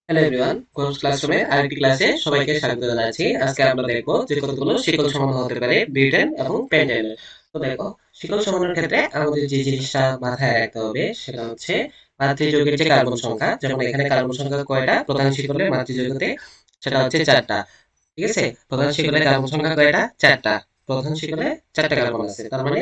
Hello everyone, course ক্লাসরুমের আরেকটি ক্লাসে সবাইকে স্বাগত জানাচ্ছি। আজকে আমরা দেখব যে কতগুলো শিকল সমাধান হতে পারে বিউটেন এবং পেন্টেনের। তো দেখো, শিকল সমাধানের ক্ষেত্রে আমাদের যে জিনিসটা মাথায় রাখতে হবে সেটা হচ্ছে মাতৃযৌগের যে কার্বন সংখ্যা। যেমন এখানে কার্বন সংখ্যা কয়টা প্রধান শিকলে মাতৃযৌগতে, সেটা হচ্ছে 4টা। ঠিক আছে, প্রধান শিকলে কার্বন সংখ্যা কয়টা? 4টা। প্রধান শিকলে 4টা কার্বন আছে, তার মানে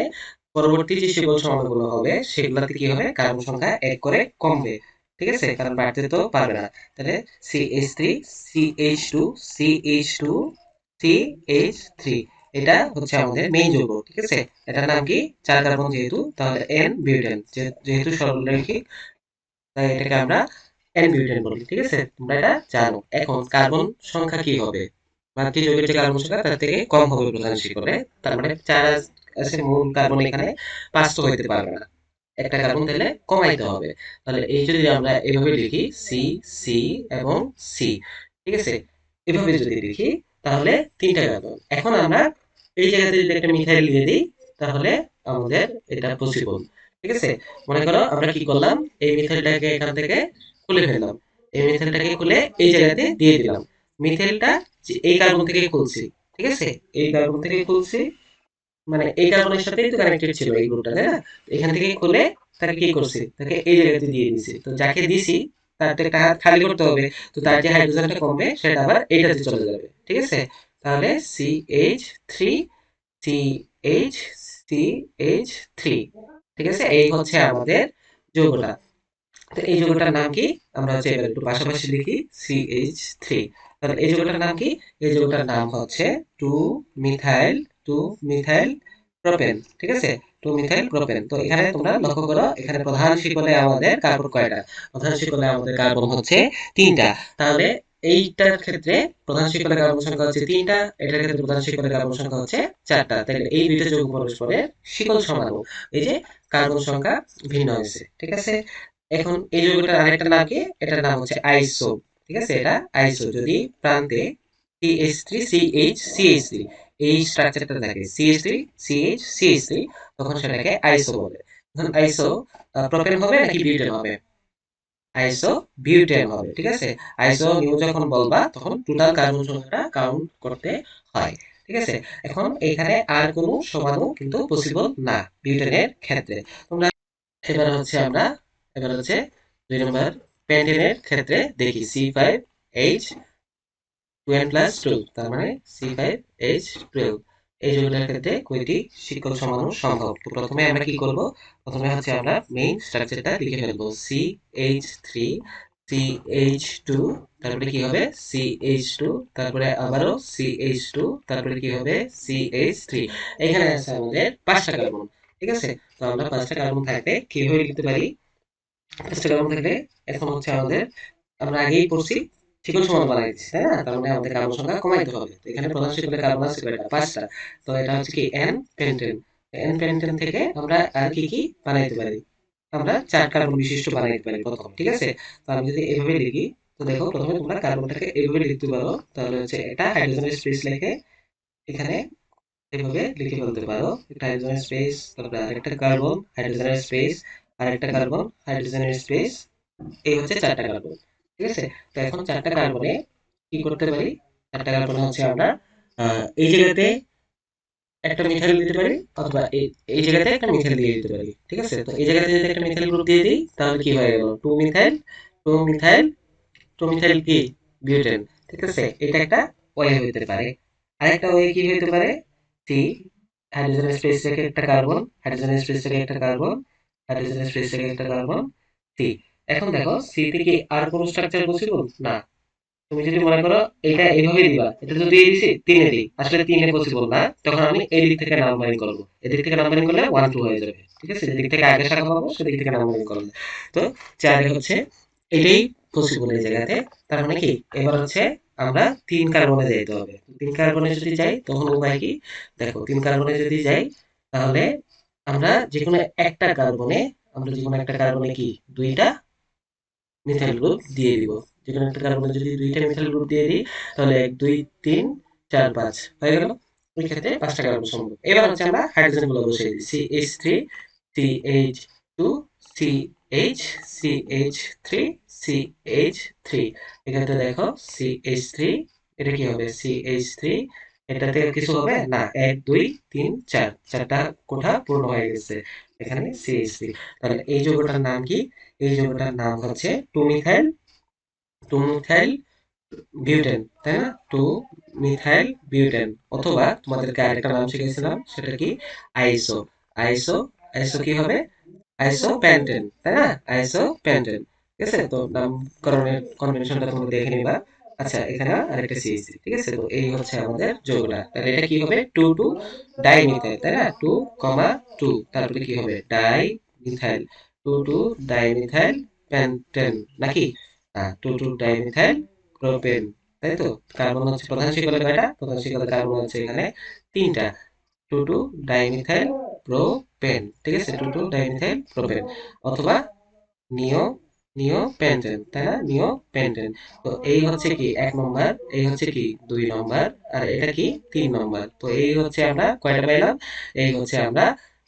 পরবর্তী যে শিকল সমাধানগুলো হবে সেগুলোতে কি হবে, কার্বন সংখ্যা এক করে কমবে। ঠিক আছে, কারণ বাড়তে তো পারবে না। তাহলে CH3 CH2 CH2 CH3, এটা হচ্ছে আমাদের মেইন যৌগ। ঠিক আছে, এটার নাম কি? 4 কার্বন যেহেতু, তাহলে N বিউটেন। যেহেতু সরলরৈখিক, তাই এটাকে আমরা N বিউটেন বলি। ঠিক আছে, তোমরা এটা জানো। এখন কার্বন সংখ্যা কি হবে? মাতৃ যৌগের যে কার্বন সংখ্যা তার থেকে কম হবে প্রধান শিকলে। তার মানে 4 আছে মূল কার্বন, এখানে 5 তো হইতে পারবে না, একটা কার্বন তাহলে কমাইতে হবে। তাহলে এই যদি আমরা এভাবে লিখি সি সি এবং সি, ঠিক আছে, এভাবে যদি লিখি তাহলে 3টা কার্বন। এখন আমরা এই জায়গাতে যদি একটা মিথাইল দিয়ে দিই তাহলে আমাদের এটা পসিবল। ঠিক আছে, মনে করো আমরা কি করলাম, এই মিথাইলটাকে এখান থেকে খুলে ফেললাম, এই মিথাইলটাকে খুলে এই জায়গাতে দিয়ে দিলাম। মিথাইলটা এই কার্বন থেকে খুলছি। ঠিক আছে, এই কার্বন থেকে খুলছি, মানে এই কার্বনের সাথেই তো কানেক্টেড ছিল এই গ্রুপটা, তাই না? এখান থেকে খুলে তাকে কি করছি, তাকে এই জায়গাতে দিয়ে দিছি। তো যাকে দিছি তার তো একটা হাত খালি করতে হবে, তো তার যে হাইড্রোজেনটা কমবে সেটা আবার এইটাতে চলে যাবে। ঠিক আছে, তাহলে CH3 CH CH3। ঠিক আছে, এই হচ্ছে আমাদের যৌগটা। তো এই যৌগটার নাম কি? আমরা হচ্ছে এবার একটু পাশাপাশি লিখি CH3। তাহলে এই যৌগটার নাম কি? এই যৌগটার নাম হচ্ছে 2 মিথাইল 2 মিথাইল প্রোপেন। ঠিক আছে, 2 মিথাইল প্রোপেন। তো এখানে তোমরা লক্ষ্য করো, এখানে প্রধান শিকলে আমাদের কার্বন কয়টা? প্রধান শিকলে আমাদের কার্বন হচ্ছে 3টা। তাহলে এইটার ক্ষেত্রে প্রধান শিকলে কার্বন সংখ্যা হচ্ছে 3টা, এটার ক্ষেত্রে প্রধান শিকলে কার্বন সংখ্যা হচ্ছে 4টা। তাহলে এই দুইটা যৌগ পরস্পরের শিকল সমাণু। এই যে কার্বন সংখ্যা ভিন্ন হয়েছে। ঠিক আছে, এখন এই যৌগটার আরেকটা নাম কি? এটার নাম হচ্ছে আইসো। ঠিক আছে, এটা আইসো। যদি প্রান্তে CH3 CH CH3 এই স্ট্রাকচারটা থাকে, CH3 CH CH3, তখন সেটাকে আইসো বলে। এখন আইসো প্রোপেন হবে নাকি বিউটেন হবে? আইসো বিউটেন হবে। ঠিক আছে, আইসো নিউ যখন বলবা তখন টোটাল কার্বন সংখ্যাটা কাউন্ট করতে হয়। ঠিক আছে, এখন এখানে আর কোনো সমাণু কিন্তু পসিবল না বিউটেনের ক্ষেত্রে। তোমরা এবার হচ্ছে আমরা, এবার হচ্ছে 2 নম্বর পেন্টেনের ক্ষেত্রে দেখি C5H12, তার মানে C5H12, এই যৌগটার ক্ষেত্রে কয়টি শিকল সমাণু সম্ভব? তো প্রথমে আমরা কি করব, প্রথমে হচ্ছে আমরা মেইন স্ট্রাকচারটা লিখে ফেলবো। CH3 CH2, তারপরে কি হবে CH2, তারপরে আবারও CH2, তারপরে কি হবে CH3। এখানে আছে আমাদের 5টা কার্বন। ঠিক আছে, তো আমরা 5টা কার্বন থাকতে কিভাবে লিখতে পারি? 5টা কার্বন থাকলে এখন হচ্ছে আমাদের, আমরা আগেই পড়ছি শিকল সমান বানাই দিচ্ছি, তাই না? তার মানে আমাদের কার্বন সংখ্যা কমাইতে হবে। তো এখানে প্রধান শিকলে কার্বন আছে কয়টা? 5টা। তো এটা হচ্ছে কি এন পেন্টেন। এন পেন্টেন থেকে আমরা আর কি কি বানাইতে পারি? আমরা 4 কার্বন বিশিষ্ট বানাইতে পারি প্রথম। ঠিক আছে, তো আমি যদি এভাবে লিখি, তো দেখো প্রথমে তোমরা কার্বনটাকে এভাবে লিখতে পারো। তাহলে হচ্ছে এটা হাইড্রোজেনের স্পেস লিখে এখানে এভাবে লিখে ফেলতে পারো, একটা হাইড্রোজেনের স্পেস, তারপরে আরেকটা কার্বন, হাইড্রোজেনের স্পেস, আরেকটা কার্বন, হাইড্রোজেনের স্পেস। এই হচ্ছে 4টা কার্বন। ঠিক আছে, তো এখন 4টা কার্বনে কি করতে পারি? 4টা কার্বনে হচ্ছে আমরা এই জায়গাতে একটা মিথাইল দিতে পারি, অথবা এই এই জায়গাতে একটা মিথাইল দিয়ে দিতে পারি। ঠিক আছে, তো এই জায়গাতে যদি একটা মিথাইল গ্রুপ দিয়ে দিই তাহলে কি হয়ে গেল? 2 মিথাইল 2 মিথাইল 2 মিথাইল কি? বিউটেন। ঠিক আছে, এটা একটা ওয়ে হইতে পারে। আরেকটা ওয়ে কি হইতে পারে? সি, হাইড্রোজেন স্পেস থেকে একটা কার্বন, হাইড্রোজেন স্পেস থেকে একটা কার্বন, হাইড্রোজেন স্পেস থেকে একটা কার্বন, সি। এখন দেখো সি থেকে আর কোন স্ট্রাকচার পসিবল না। তুমি যদি মনে করো এটা এইভাবে দিবা, এটা তো দিয়ে দিছি 3-এ দিই, আসলে 3-এ পসিবল না, তখন আমি এই দিক থেকে নাম্বারিং করব। এদিক থেকে নাম্বারিং করলে 1 2 হয়ে যাবে। ঠিক আছে, যেদিক থেকে আগে শাখা পাবো সেদিক থেকে নাম্বারিং করলে, তো 4-এ হচ্ছে এটাই পসিবল এই জায়গাতে। তার মানে কি, এবার হচ্ছে আমরা 3 কার্বনে যাইতে হবে। 3 কার্বনে যদি যাই তখন উপায় কি? দেখো 3 কার্বনে যদি যাই তাহলে আমরা যেকোনো একটা কার্বনে, আমরা যেকোনো একটা কার্বনে কি 2টা মিথাইল গ্রুপ দিয়ে দিব। যেকোনো একটা কার্বনে যদি 2টা মিথাইল গ্রুপ দিয়ে দিই তাহলে 1 2 3 4 5 হয়ে গেল। ওই ক্ষেত্রে 5টা কার্বন সম্ভব। এবার হচ্ছে আমরা হাইড্রোজেন গুলো বসিয়ে দিই। CH3 CH2 CH CH3 এখানে দেখো CH3 এটা কি হবে CH3 এটাতে কিছু হবে না 1 2 3 4 চারটা কোঠা পূর্ণ হয়ে গেছে এখানে CH3 তাহলে এই যৌগটার নাম কি এই যৌগটার নাম হচ্ছে 2 মিথাইল বিউটেন তাই না 2 মিথাইল বিউটেন অথবা তোমাদেরকে আরেকটা নাম শিখিয়েছিলাম সেটা কি আইসো আইসো আইসো কি হবে আইসোপ্যান্টেন তাই না আইসোপ্যান্টেন ঠিক আছে তো নামকরণের কনভেনশনটা তোমরা দেখে নিবা আচ্ছা এখানে আরেকটা সিএসি ঠিক আছে তো এই হচ্ছে আমাদের যৌগটা তাহলে এটা কি হবে 2 2 ডাইমিথাইল তাই না 2 2 তারপরে কি হবে ডাই মিথাইল 2 2 ডাইমিথাইল প্যান্টেন নাকি 2 2 ডাইমিথাইল প্রোপেন তাই তো কার্বন হচ্ছে প্রধান শিকলে কয়টা প্রধান শিকলে কার্বন হচ্ছে এখানে তিনটা 2 2 ডাইমিথাইল প্রোপেন ঠিক আছে 2 2 ডাইমিথাইল প্রোপেন অথবা নিও নিও পেন্টেন তাই না নিও পেন্টেন তো এই হচ্ছে কি 1 নম্বর এই হচ্ছে কি 2 নম্বর আর এটা কি 3 নম্বর তো এই হচ্ছে আমরা কয়টা পাইলাম এই হচ্ছে আমরা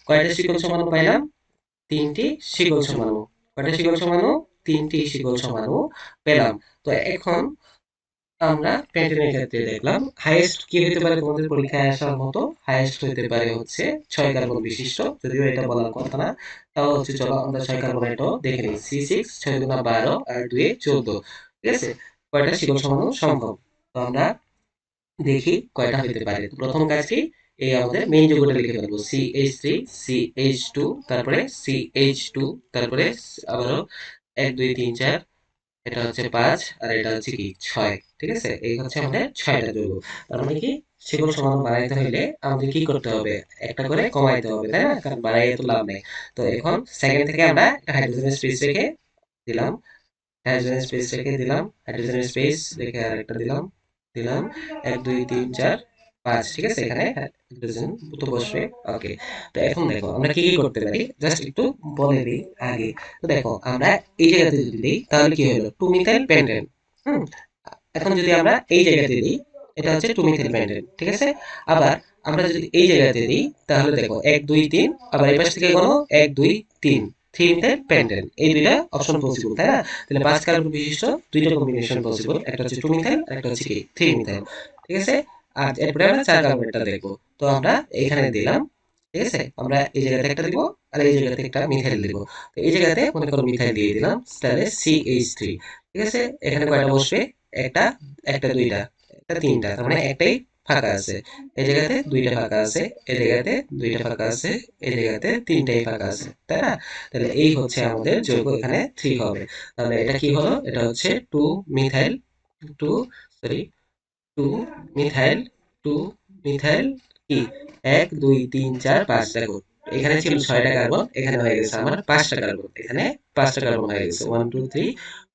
কয়টা শিকল সমাণু পাইলাম তিনটি শিকল সমাণু কয়টা শিকল সমাণু তিনটি শিকল সমাণু পেলাম তো এখন আমরা প্যাটার্নের ক্ষেত্রে দেখলাম হাইয়েস্ট কি হতে পারে তোমাদের পরীক্ষায় আসার মতো হাইয়েস্ট হতে পারে হচ্ছে 6 কার্বন বিশিষ্ট যদিও এটা বলার কথা না তাও হচ্ছে চলো আমরা 6 কার্বন এটাও দেখে নিই C6 6 গুণা 12 আর 2 14 ঠিক আছে কয়টা শিকল সমাণু সম্ভব তো আমরা দেখি কয়টা হতে পারে তো প্রথম কাজটি এই আমাদের মেইন যৌগটা লিখে ফেলবো CH3 CH2 তারপরে CH2 তারপরে আবারও 1 2 3 4 এটা হচ্ছে 5 আর এটা হচ্ছে কি 6 ঠিক আছে এই হচ্ছে আমাদের 6টা যৌগ তার মানে কি সেগুলো সমান বানাইতে হলে আমাদের কি করতে হবে একটা করে কমাইতে হবে তাই না কারণ বাড়াইয়ে তো লাভ নেই তো এখন সেকেন্ড থেকে আমরা একটা হাইড্রোজেনের স্পেস রেখে দিলাম হাইড্রোজেনের স্পেস রেখে দিলাম হাইড্রোজেনের স্পেস রেখে আরেকটা দিলাম দিলাম 1 2 3 4 5 ঠিক আছে এখানে হাইড্রোজেন তো বসবে ওকে তো এখন দেখো আমরা কি কি করতে পারি জাস্ট একটু বলে দিই আগে তো দেখো আমরা এই জায়গাতে যদি দিই তাহলে কি হলো 2 মিথাইল পেন্টেন হুম এখন যদি আমরা এই জায়গাতে দিই এটা হচ্ছে 2 মিথাইল পেন্টেন ঠিক আছে আবার আমরা যদি এই জায়গাতে দিই তাহলে দেখো 1 2 3 আবার এই পাশ থেকে গণো 1 2 3 3 মিথাইল পেন্টেন এই দুইটা অপশন পসিবল তাই না তাহলে 5 কার্বন বিশিষ্ট দুইটা কম্বিনেশন পসিবল একটা হচ্ছে 2 মিথাইল আর একটা হচ্ছে কি 3 মিথাইল ঠিক আছে আর এরপরে আমরা 4 কার্বনটা দেখবো তো আমরা এখানে দিলাম ঠিক আছে আমরা এই জায়গাতে একটা দিব আর এই জায়গাতে একটা মিথাইল দিব তো এই জায়গাতে মনে করো মিথাইল দিয়ে দিলাম তাহলে CH3 ঠিক আছে এখানে কয়টা বসবে একটা একটা দুইটা একটা তিনটা তার মানে একটাই ফাঁকা আছে এই জায়গাতে দুইটা ফাঁকা আছে এই জায়গাতে দুইটা ফাঁকা আছে এই জায়গাতে তিনটাই ফাঁকা আছে তাই না তাহলে এই হচ্ছে আমাদের যৌগ এখানে 3 হবে তাহলে এটা কি হলো এটা হচ্ছে 2 মিথাইল 2 সরি 2 মিথাইল 2 মিথাইল কি 1 2 3 4 5 দেখো এখানে ছিল 6টা কার্বন এখানে হয়ে গেছে আমার 5টা কার্বন এখানে 5টা কার্বন হয়ে গেছে 1 2 3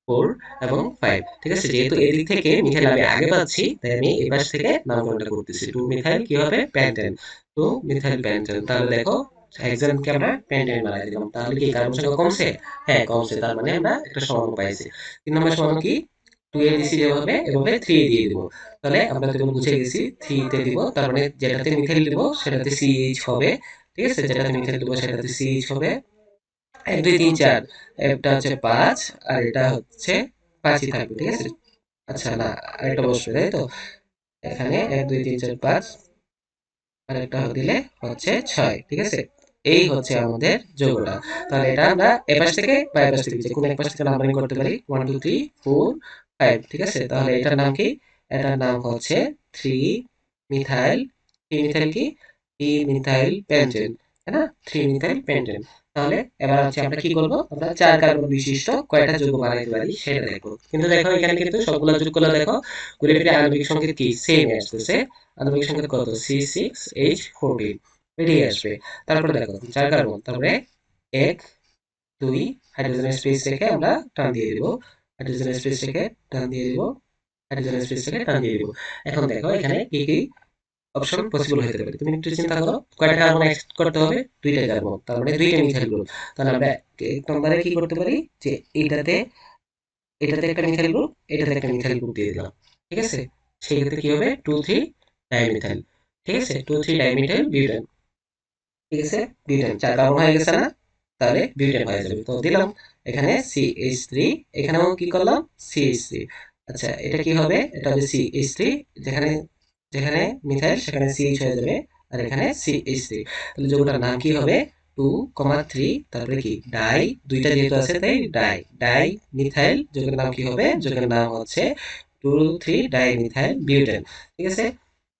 4 এবং 5 ঠিক আছে যেহেতু এদিক থেকে মিথাইল আমি আগে পাচ্ছি তাই আমি এই পাশ থেকে নামকরণটা করতেছি 2 মিথাইল কি হবে প্যান্টেন 2 মিথাইল প্যান্টেন তাহলে দেখো হেক্সানকে আমরা প্যান্টেন বানাই দিলাম তাহলে কি কার্বন সংখ্যা কমছে হ্যাঁ কমছে তার মানে আমরা একটা সমাণু পাইছি 3 নম্বর সমাণু কি 2 এ দিছি যেভাবে এভাবে 3 এ দিয়ে দিব তাহলে আমরা তো বুঝে গেছি 3 তে দিব তার মানে যেটাতে মিথাইল দিব সেটাতে CH হবে ঠিক আছে যেটাতে মিথাইল দিব সেটাতে CH হবে 1 2 3 4 এটা হচ্ছে 5 আর এটা হচ্ছে 5ই থাকবে ঠিক আছে আচ্ছা না আরেকটা বসবে তাই তো এখানে 1 2 3 4 5 আর একটা দিলে হচ্ছে 6 ঠিক আছে এই হচ্ছে আমাদের যোগটা তাহলে এটা আমরা এপাশ থেকে বা এপাশ থেকে যে কোনো এক পাশ থেকে নাম্বারিং করতে পারি 1 2 3 4 5 ঠিক আছে তাহলে এটার নাম কি এটার নাম হচ্ছে 3 মিথাইল 3 মিথাইল কি 3 মিথাইল পেন্টেন তাই না 3 মিথাইল পেন্টেন তাহলে এবার হচ্ছে আমরা কি করব আমরা 4 কার্বন বিশিষ্ট কয়টা যৌগ বানাইতে পারি সেটা দেখো কিন্তু দেখো এখানে কিন্তু সবগুলো যোগ করলে দেখো ঘুরে ফিরে আণবিক সংকেত কি সেম আসতেছে আণবিক সংকেত কত C6H14 বেরিয়ে আসবে তারপরে দেখো 4 কার্বন তারপরে 1 2 হাইড্রোজেন স্পেস রেখে আমরা টান দিয়ে দিব হাইড্রোজেন স্পেস রেখে টান দিয়ে দিব হাইড্রোজেন স্পেস রেখে টান দিয়ে দিব এখন দেখো এখানে কি কি অপশন পসিবল হতে পারে তুমি একটু চিন্তা করো কয়টা কার্বন এক্সেপ্ট করতে হবে দুইটা কার্বন তার মানে দুইটা মিথাইল গ্রুপ তাহলে আমরা এক নম্বরে কি করতে পারি যে এটাতে এটাতে একটা মিথাইল গ্রুপ এটাতে একটা মিথাইল গ্রুপ দিয়ে দিলাম ঠিক আছে সেই ক্ষেত্রে কি হবে 2 3 ডাইমিথাইল ঠিক আছে 2 3 ডাইমিথাইল বিউটেন ঠিক আছে বিউটেন 4 কার্বন হয়ে গেছে না তাহলে বিউটেন হয়ে যাবে। তো দিলাম এখানে CH3, এখানেও কি করলাম CH3। আচ্ছা এটা কি হবে, এটা হবে CH3, যেখানে যেখানে মিথাইল সেখানে CH হয়ে যাবে, আর এখানে CH3। তাহলে যৌগটার নাম কি হবে 2,3, তারপরে কি ডাই, দুইটা যেহেতু আছে তাই ডাই, ডাই মিথাইল। যৌগের নাম কি হবে, যৌগের নাম হচ্ছে 2,3 ডাই মিথাইল বিউটেন। ঠিক আছে,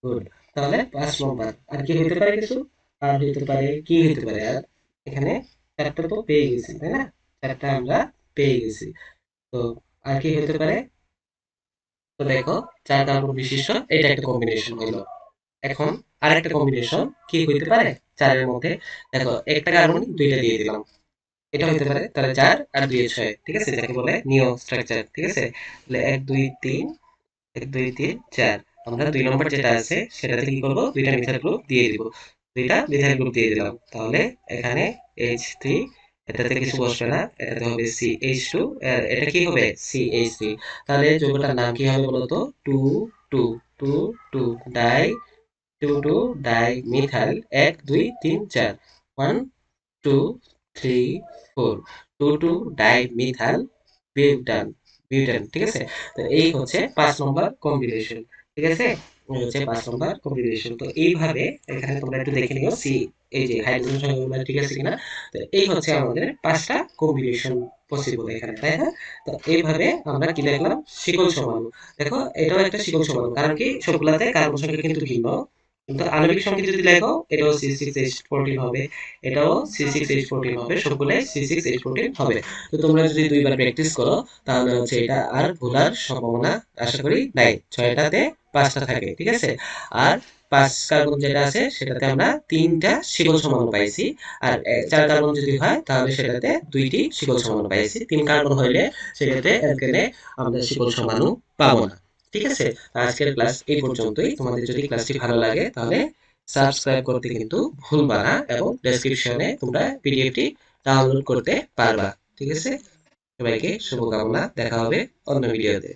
গুড। তাহলে 5 নম্বর আর কি হইতে পারে কিছু, আর হইতে পারে কি হইতে পারে আর, এখানে চারটা তো পেয়ে গেছি তাই না, চারটা আমরা পেয়ে গেছি। তো আর কি হতে পারে, তো দেখো 4 কার্বন বিশিষ্ট এটা একটা কম্বিনেশন হইলো। এখন আরেকটা কম্বিনেশন কি হইতে পারে চারের মধ্যে, দেখো একটা কার্বন দুইটা দিয়ে দিলাম, এটা হইতে পারে তাহলে 4 আর 2 6, ঠিক আছে, যাকে বলে নিও স্ট্রাকচার। ঠিক আছে, তাহলে 1 2 3, 1 2 3 4, আমরা 2 নম্বর যেটা আছে সেটাতে কি করবো, দুইটা মিথাইল গ্রুপ দিয়ে দিব, দুইটা মিথাইল গ্রুপ দিয়ে দিলাম। তাহলে এখানে H3, এটাতে কিছু বসবে না, এটাতে হবে CH2, আর এটা কি হবে CH3। তাহলে যৌগটার নাম কি হবে বলতো, two two two two di, two two di methyl, 1 2 3 4, 1 2 3 4, two two di methyl butane, butane. ঠিক আছে, তো এই হচ্ছে 5 নম্বর কম্বিনেশন। ঠিক আছে, এই হচ্ছে 5 নম্বর কম্বিনেশন। তো এইভাবে এখানে তোমরা একটু দেখে নিও এই যে হাইড্রোজেন সংখ্যাগুলো ঠিক আছে কিনা। তো এই হচ্ছে আমাদের 5টা কম্বিনেশন পসিবল এখানে, তাই না? তো এইভাবে আমরা কি দেখলাম, শিকল সমাণু। দেখো এটাও একটা শিকল সমাণু, কারণ কি সবগুলাতে কার্বন সংখ্যা কিন্তু ভিন্ন, কিন্তু আণবিক সংখ্যা যদি লেখো এটাও C6H14 হবে, এটাও C6H14 হবে, সবগুলাই C6H14 হবে। তো তোমরা যদি 2বার প্র্যাকটিস করো তাহলে হচ্ছে এটা আর ভুলার সম্ভাবনা আশা করি নাই। 6টাতে 5টা থাকে, ঠিক আছে। আর 5 কার্বন যেটা আছে সেটাতে আমরা 3টা শিকল সমাণু পাইছি, আর 4 কার্বন যদি হয় তাহলে সেটাতে 2টি শিকল সমাণু পাইছি। 3 কার্বন হইলে সেটাতে এখানে আমরা শিকল সমাণু পাবো না। ঠিক আছে, আজকের ক্লাস এই পর্যন্তই। তোমাদের যদি ক্লাসটি ভালো লাগে তাহলে সাবস্ক্রাইব করতে কিন্তু ভুলবা না, এবং ডেসক্রিপশনে তোমরা পিডিএফটি ডাউনলোড করতে পারবা। ঠিক আছে, সবাইকে শুভকামনা, দেখা হবে অন্য ভিডিওতে।